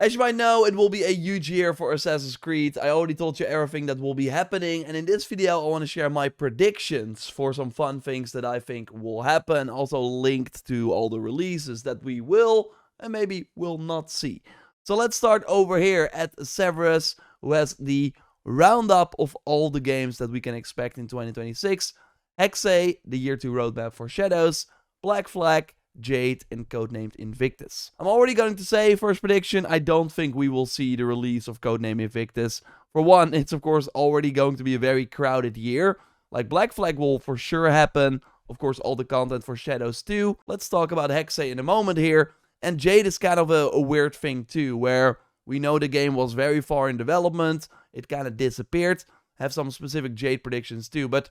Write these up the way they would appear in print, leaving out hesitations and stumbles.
As you might know, it will be a huge year for Assassin's Creed. I already told you everything that will be happening, and in this video I want to share my predictions for some fun things that I think will happen, also linked to all the releases that we will and maybe will not see. So let's start over here at Severus, who has the roundup of all the games that we can expect in 2026. Hexe, the Year 2 roadmap for Shadows, Black Flag, Jade, and codenamed Invictus. I'm already going to say, first prediction, I don't think we will see the release of codename Invictus. For one, it's of course already going to be a very crowded year. Like, Black Flag will for sure happen. Of course, all the content for Shadows too. Let's talk about Hexe in a moment here. And Jade is kind of a weird thing too, where we know the game was very far in development. It kind of disappeared. Have some specific Jade predictions too, but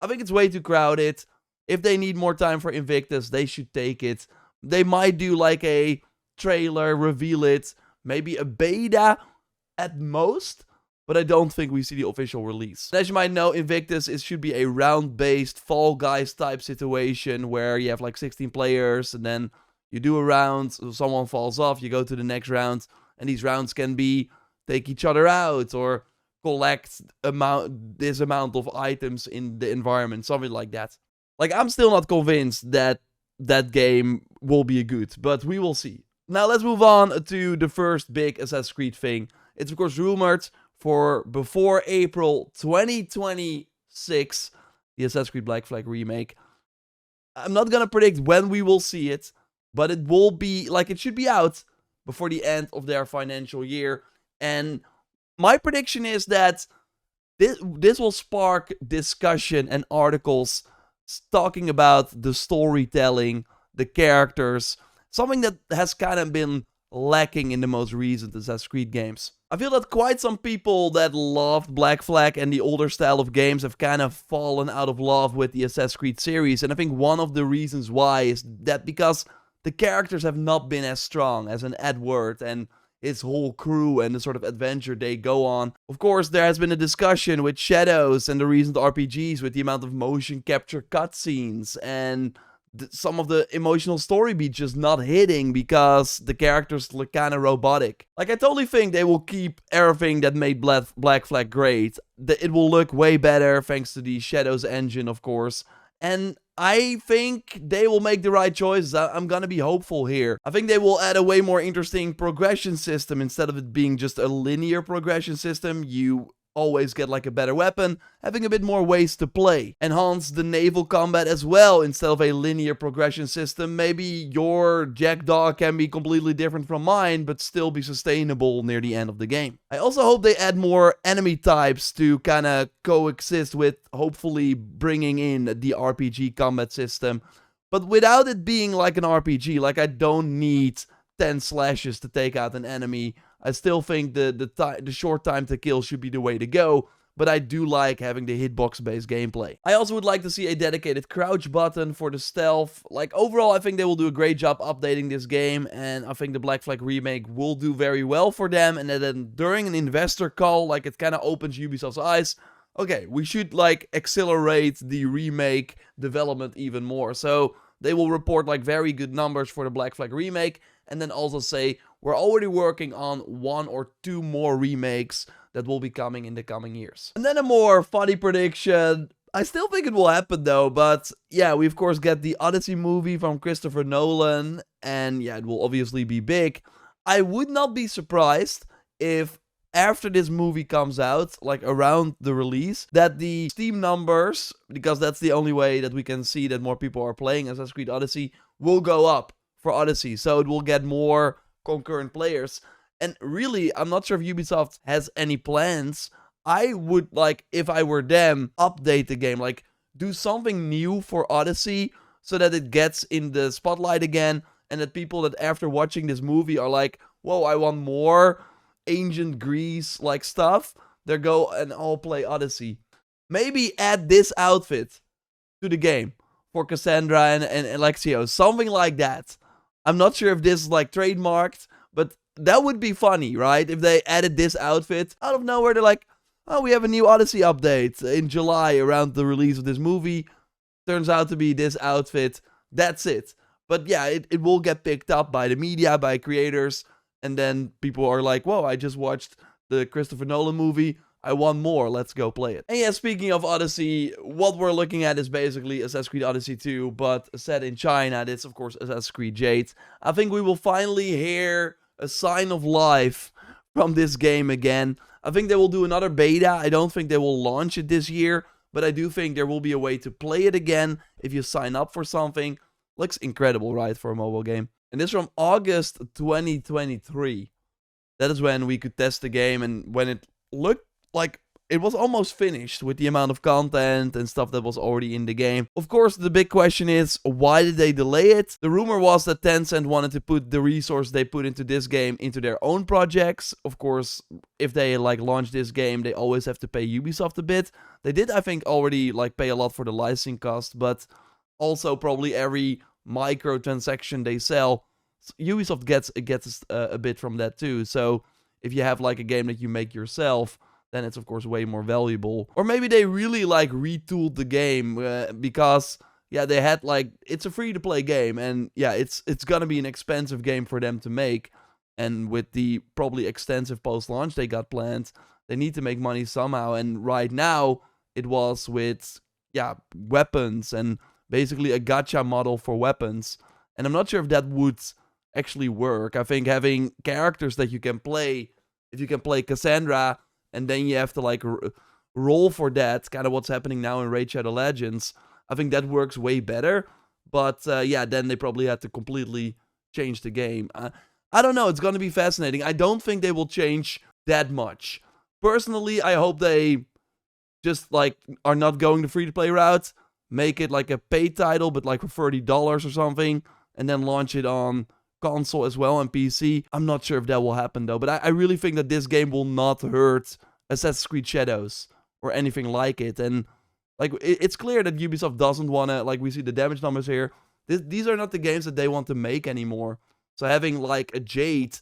I think it's way too crowded. If they need more time for Invictus, they should take it. They might do like a trailer, reveal it, maybe a beta at most, but I don't think we see the official release. As you might know, Invictus should be a round-based Fall Guys type situation where you have like 16 players and then you do a round, so someone falls off, you go to the next round, and these rounds can be take each other out or collect this amount of items in the environment, something like that. Like, I'm still not convinced that that game will be good, but we will see. Now, let's move on to the first big Assassin's Creed thing. It's, of course, rumored for before April 2026, the Assassin's Creed Black Flag remake. I'm not gonna predict when we will see it, but it will be, like, it should be out before the end of their financial year. And my prediction is that this will spark discussion and articles talking about the storytelling, the characters, something that has kind of been lacking in the most recent Assassin's Creed games. I feel that quite some people that loved Black Flag and the older style of games have kind of fallen out of love with the Assassin's Creed series, and I think one of the reasons why is that because the characters have not been as strong as an Edward and his whole crew and the sort of adventure they go on. Of course, there has been a discussion with Shadows and the recent RPGs with the amount of motion capture cutscenes and some of the emotional story beats just not hitting because the characters look kind of robotic. Like, I totally think they will keep everything that made Black Flag great. It will look way better thanks to the Shadows engine, of course. And I think they will make the right choices. I'm gonna be hopeful here. I think they will add a way more interesting progression system instead of it being just a linear progression system. You always get like a better weapon, having a bit more ways to play. Enhance the naval combat as well instead of a linear progression system. Maybe your jackdaw can be completely different from mine, but still be sustainable near the end of the game. I also hope they add more enemy types to kind of coexist with, hopefully bringing in the RPG combat system, but without it being like an RPG. Like, I don't need 10 slashes to take out an enemy. I still think the short time to kill should be the way to go, but I do like having the hitbox-based gameplay. I also would like to see a dedicated crouch button for the stealth. Like, overall, I think they will do a great job updating this game, and I think the Black Flag remake will do very well for them, and then during an investor call, like, it kind of opens Ubisoft's eyes. Okay, we should, like, accelerate the remake development even more. So they will report, like, very good numbers for the Black Flag remake, and then also say, we're already working on 1 or 2 more remakes that will be coming in the coming years. And then a more funny prediction. I still think it will happen though, but yeah, we of course get the Odyssey movie from Christopher Nolan, and yeah, it will obviously be big. I would not be surprised if after this movie comes out, like around the release, that the Steam numbers, because that's the only way that we can see that more people are playing Assassin's Creed Odyssey, will go up for Odyssey. So it will get more concurrent players. And really, I'm not sure if Ubisoft has any plans. I would, like, if I were them, update the game. Like, do something new for Odyssey so that it gets in the spotlight again, and that people that after watching this movie are like, whoa, I want more ancient Greece like stuff. They go and all play Odyssey. Maybe add this outfit to the game for Cassandra and Alexio. Something like that. I'm not sure if this is like trademarked, but that would be funny, right? If they added this outfit out of nowhere, they're like, oh, we have a new Odyssey update in July around the release of this movie. Turns out to be this outfit. That's it. But yeah, it will get picked up by the media, by creators, and then people are like, whoa, I just watched the Christopher Nolan movie, I want more, let's go play it. And yeah, speaking of Odyssey, what we're looking at is basically Assassin's Creed Odyssey 2, but set in China. This, of course, Assassin's Creed Jade. I think we will finally hear a sign of life from this game again. I think they will do another beta. I don't think they will launch it this year, but I do think there will be a way to play it again if you sign up for something. Looks incredible, right, for a mobile game. And this from August 2023. That is when we could test the game, and when it looked like it was almost finished with the amount of content and stuff that was already in the game. Of course, the big question is, why did they delay it? The rumor was that Tencent wanted to put the resource they put into this game into their own projects. Of course, if they like launch this game, they always have to pay Ubisoft a bit. They did, I think, already like pay a lot for the licensing cost, but also probably every microtransaction they sell, Ubisoft gets a bit from that too. So if you have like a game that you make yourself, then it's of course way more valuable. Or maybe they really like retooled the game because yeah, they had like, it's a free to play game, and yeah, it's gonna be an expensive game for them to make, and with the probably extensive post-launch they got planned, they need to make money somehow. And right now it was with weapons and basically a gacha model for weapons, and I'm not sure if that would actually work. I think having characters that you can play, if you can play Cassandra, and then you have to like roll for that, kind of what's happening now in Raid Shadow Legends, I think that works way better. But yeah, then they probably had to completely change the game. I don't know, it's gonna be fascinating. I don't think they will change that much. Personally, I hope they just like are not going the free-to-play route, make it like a paid title, but like for $30 or something, and then launch it on console as well and PC. I'm not sure if that will happen though, but I really think that this game will not hurt Assassin's Creed Shadows or anything like it. And like it's clear that Ubisoft doesn't want to, like we see the damage numbers here, these are not the games that they want to make anymore. So having like a Jade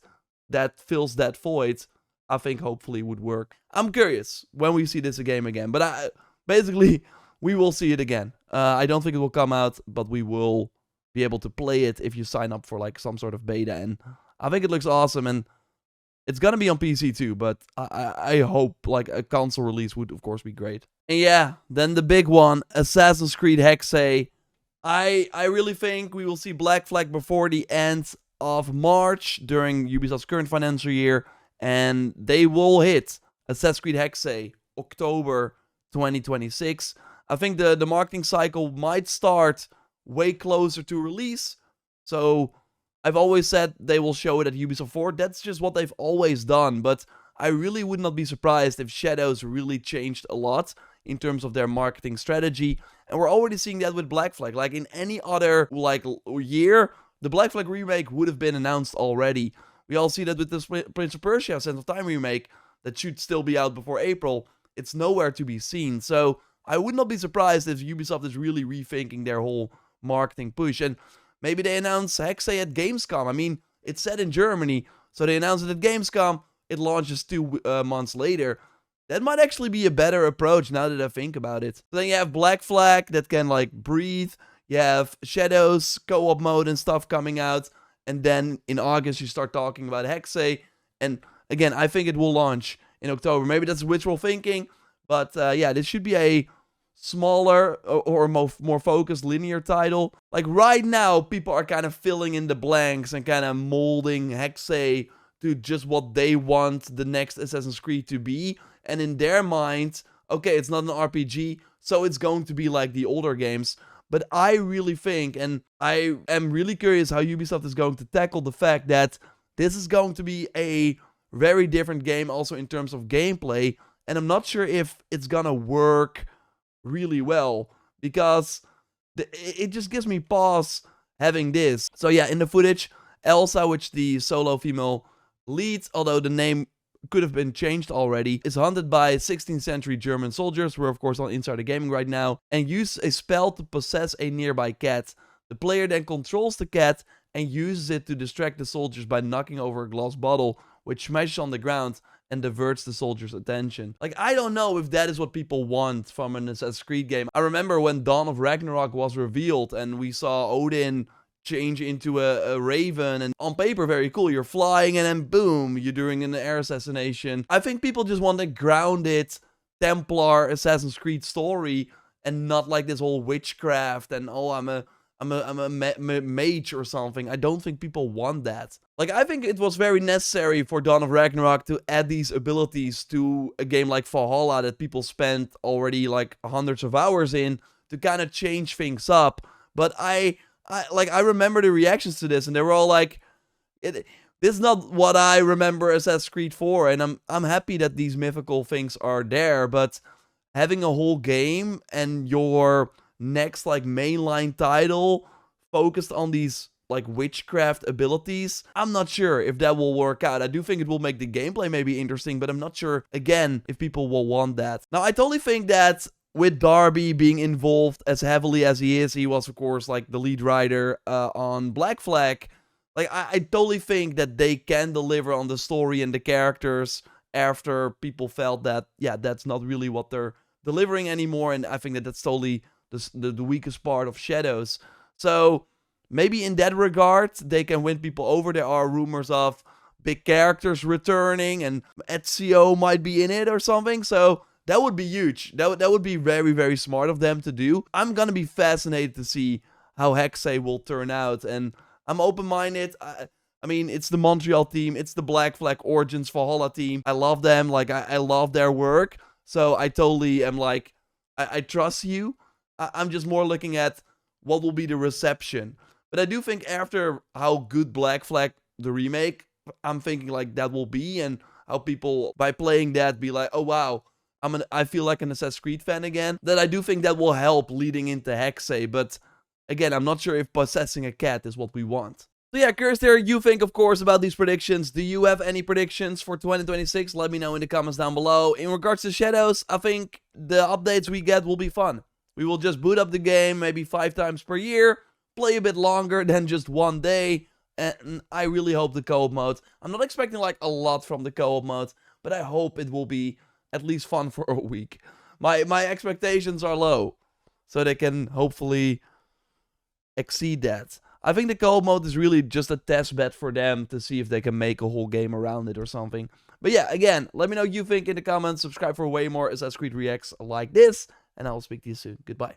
that fills that void, I think hopefully would work. I'm curious when we see this game again, but basically we will see it again. I don't think it will come out, but we will be able to play it if you sign up for like some sort of beta, and I think it looks awesome, and it's gonna be on PC too, but I hope like a console release would of course be great. And yeah, then the big one, Assassin's Creed Hexe. I really think we will see Black Flag before the end of March during Ubisoft's current financial year, and they will hit Assassin's Creed Hexe October 2026. I think the marketing cycle might start way closer to release. So I've always said they will show it at Ubisoft Forward. That's just what they've always done. But I really would not be surprised if Shadows really changed a lot in terms of their marketing strategy. And we're already seeing that with Black Flag. Like in any other like year, the Black Flag remake would have been announced already. We all see that with this Prince of Persia Sands of Time remake that should still be out before April. It's nowhere to be seen. So I would not be surprised if Ubisoft is really rethinking their whole marketing push, and maybe they announce Hexe at Gamescom. I mean, it's set in Germany, so they announce it at Gamescom, it launches 2 months later. That might actually be a better approach now that I think about it. So then you have Black Flag that can like breathe, you have Shadows co-op mode and stuff coming out, and then in August you start talking about Hexe, and again, I think it will launch in October. Maybe that's wishful thinking, but yeah, this should be a smaller or more focused linear title. Like right now, people are kind of filling in the blanks and kind of molding Hexe to just what they want the next Assassin's Creed to be. And in their minds, okay, it's not an RPG, so it's going to be like the older games. But I really think, and I am really curious how Ubisoft is going to tackle the fact that this is going to be a very different game also in terms of gameplay. And I'm not sure if it's gonna work really well, because it just gives me pause having this. So yeah, in the footage, Elsa, which the solo female lead, although the name could have been changed already, is hunted by 16th century German soldiers. We're of course on Insider Gaming right now, and use a spell to possess a nearby cat. The player then controls the cat and uses it to distract the soldiers by knocking over a glass bottle, which smashes on the ground and diverts the soldiers' attention. Like, I don't know if that is what people want from an Assassin's Creed game. I remember when Dawn of Ragnarok was revealed and we saw Odin change into a raven, and on paper very cool, you're flying and then boom, you're doing an air assassination. I think people just want a grounded Templar Assassin's Creed story and not like this whole witchcraft and oh, I'm a mage or something. I don't think people want that. Like, I think it was very necessary for Dawn of Ragnarok to add these abilities to a game like Valhalla that people spent already like hundreds of hours in to kind of change things up. But I remember the reactions to this, and they were all like, this is not what I remember Assassin's Creed 4, and I'm happy that these mythical things are there, but having a whole game and your next like mainline title focused on these like witchcraft abilities, I'm not sure if that will work out. I do think it will make the gameplay maybe interesting, but I'm not sure again if people will want that. Now, I totally think that with Darby being involved as heavily as he is, he was of course like the lead writer on Black Flag. Like, I totally think that they can deliver on the story and the characters after people felt that, yeah, that's not really what they're delivering anymore. And I think that that's totally the weakest part of Shadows. So maybe in that regard, they can win people over. There are rumors of big characters returning and Ezio might be in it or something. So that would be huge. That would be very, very smart of them to do. I'm going to be fascinated to see how Hexe will turn out. And I'm open-minded. I mean, it's the Montreal team. It's the Black Flag Origins Valhalla team. I love them. Like, I love their work. So I totally am like, I trust you. I'm just more looking at what will be the reception. But I do think after how good Black Flag, the remake, I'm thinking like that will be, and how people, by playing that, be like, oh wow, I feel like an Assassin's Creed fan again. That I do think that will help leading into Hexe. But again, I'm not sure if possessing a cat is what we want. So yeah, curious to hear you think, of course, about these predictions. Do you have any predictions for 2026? Let me know in the comments down below. In regards to Shadows, I think the updates we get will be fun. We will just boot up the game maybe 5 times per year, play a bit longer than just one day, and I really hope the co-op mode. I'm not expecting like a lot from the co-op mode, but I hope it will be at least fun for a week. My expectations are low, so they can hopefully exceed that. I think the co-op mode is really just a test bed for them to see if they can make a whole game around it or something. But yeah, again, let me know what you think in the comments. Subscribe for way more Assassin's Creed Reacts like this, and I will speak to you soon. Goodbye.